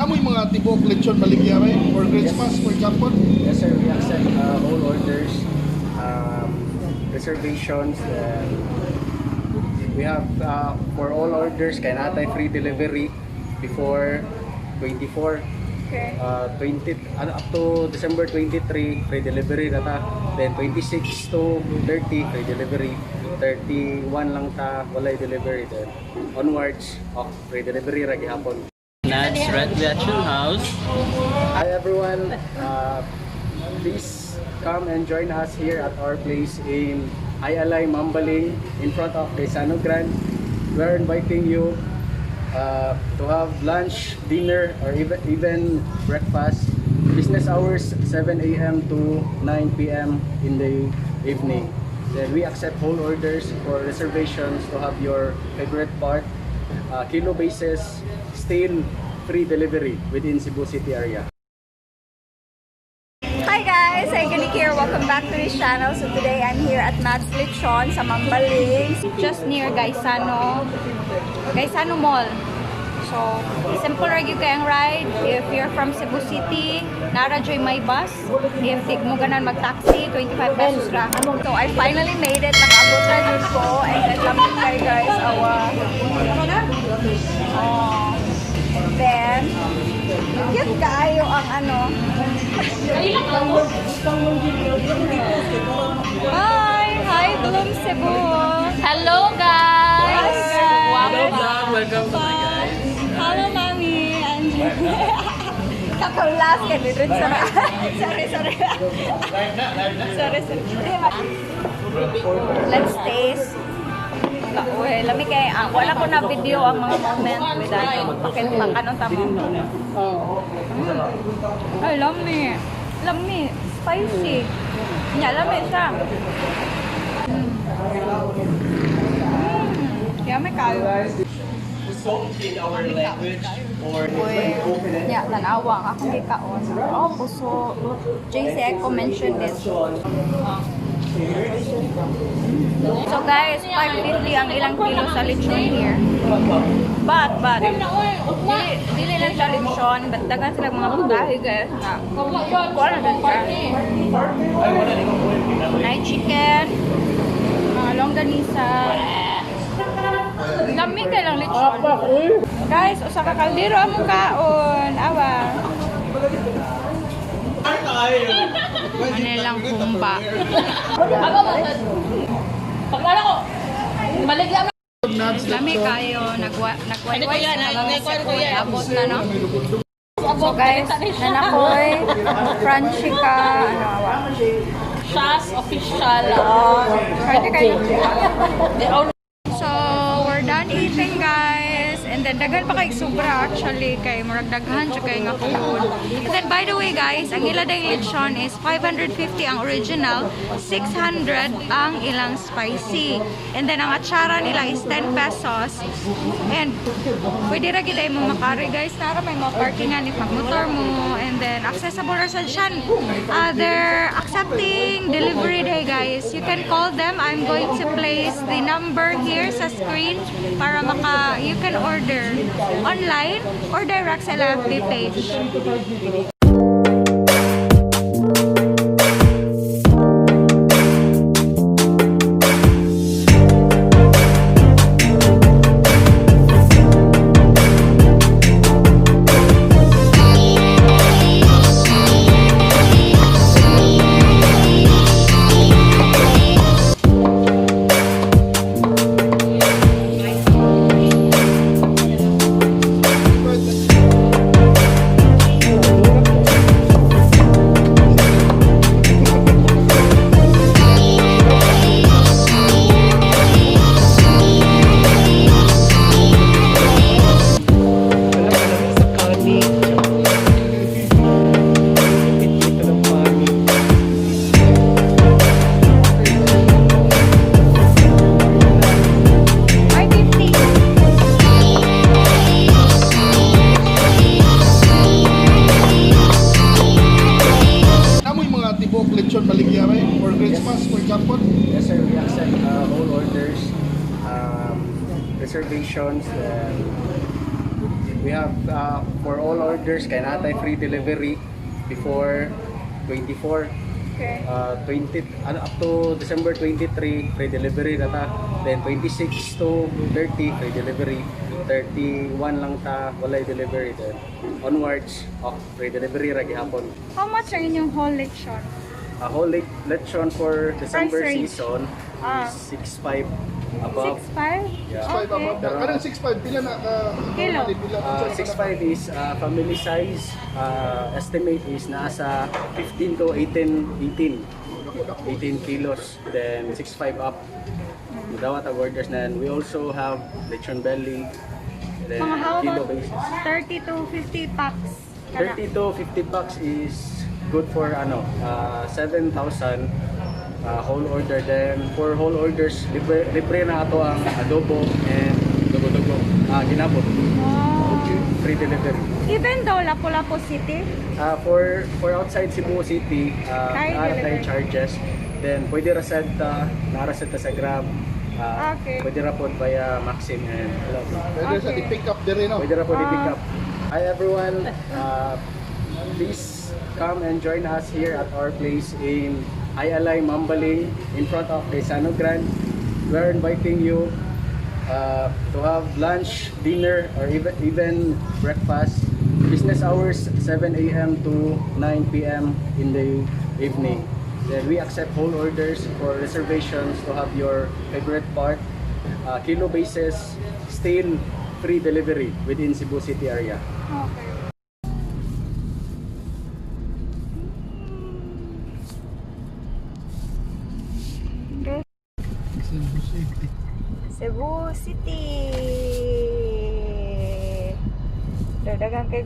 Namoy mga tibok lechon baligya for Christmas, for example. Yes sir, we accept all orders, reservations. We have for all orders kay natay free delivery before 24. Okay. 20 up to December 23 free delivery na ta. Then 26 to 30 free delivery. 31 lang ta walay delivery, then onwards free delivery ra gihapon. That's Red Reaction House. Hi everyone, please come and join us here at our place in Ayalay, Mambaling, in front of Quezano Grand. We're inviting you to have lunch, dinner, or even breakfast. Business hours 7 a.m. to 9 p.m. in the evening. Then we accept whole orders for reservations to have your favorite part. Kilo basis, still free delivery within Cebu City area. Hi guys, Aigani here. Welcome back to this channel. So today I'm here at Mads Lechon sa Mambaling, just near Gaisano Mall. So, simple ra gyud kay ang ride. If you're from Cebu City, nara joy my bus. If tig mo ganan mag-taxi, 25 pesos ra. So, I finally made it. Nakaabot na jud ko. And then, lapit kayo guys. Then, cute kaayo ang ano. Hi, Bloom Cebu. Hello guys! Hello vlog, welcome to my guys. Hello, Mami. Kakulas ka dito. Sorry. Let's taste. Uy, lami kay wala ko na video ang mga moment with ano. Bakit kanon tamo? Ay, lami. Spicy. Nya lami siya. Yummy kayo. In our language or Yeah, tanawang akong gikaon. Oh, puso. JC Eco mentioned it. So guys, 550 ang ilang kilo sa lechon here. But, dili lang siya lechon, but dagan sila mga putahe guys na kuha na din siya. Night chicken, mga longganisa, lami ka lang lechon. Guys, usa ka kaldero among kaon. Awa. Ano lang kumba. Pagkala ko, maligya mo. Lami kayo, nagwayway sa mga sipon. Abot na, no? So guys, nanakoy, crunchy ka, ano, awa. Shas official. Pwede kayo. So, we're done eating guys. And then, daghan pa kay sobra actually. Kay murag daghan siya kay nga food. And then, by the way guys, ang ila day lechon is 550 ang original, 600 ang ilang spicy. And then, ang atsara nila is 10 pesos. And, pwede ra gid mo makari guys. Nara may mga parkingan if magmotor mo. And then, accessible ra sa dyan. They're accepting delivery day guys. You can call them. I'm going to place the number here sa screen para you can order online or direct sa FB page. lechon baligya for Christmas, for example. Yes sir, we accept all orders, reservations. We we have for all orders kay natay free delivery before 24. Okay. 20 up to December 23 free delivery na ta, then 26 to 30 free delivery, 31 lang ta walay delivery, then onwards free delivery ra gihapon. How much ang inyong whole lechon? A whole lechon for December Price range. season Ah. is 6.5 above. 6.5? Yeah. 6.5 above. Pero- Kanang 6.5 pila na ka Kilo. pila. 6.5 is family size, estimate is nasa 15 to 18 kilos, then 6.5 up. Dawat ang orders na. We also have lechon belly, then Mga how kilo about basis. 30 to 50 packs? 30 to 50 bucks is good for 7,000 whole order. Then for whole orders, libre na ato ang adobo and dugo-dugo. Ginabot. Wow. Free delivery. Even though Lapu-Lapu City, For outside Cebu City, Kaya naara tayo delivery. charges. Then pwede ra sad ta, naara sad ta sa Grab. Okay. Pwede ra pod via Maxim and Club. Pwede sa Okay. i-pick up dire no. Pwede ra pod i-pick up. Hi everyone. Please come and join us here at our place in Ayalay, Mambaling, in front of Quezano Grand. We're inviting you to have lunch, dinner, or even breakfast. Business hours 7 a.m. to 9 p.m. in the evening. Then we accept whole orders for reservations to have your favorite part. Kilo basis, still free delivery within Cebu City area. okay. Cebu City. Dagan kay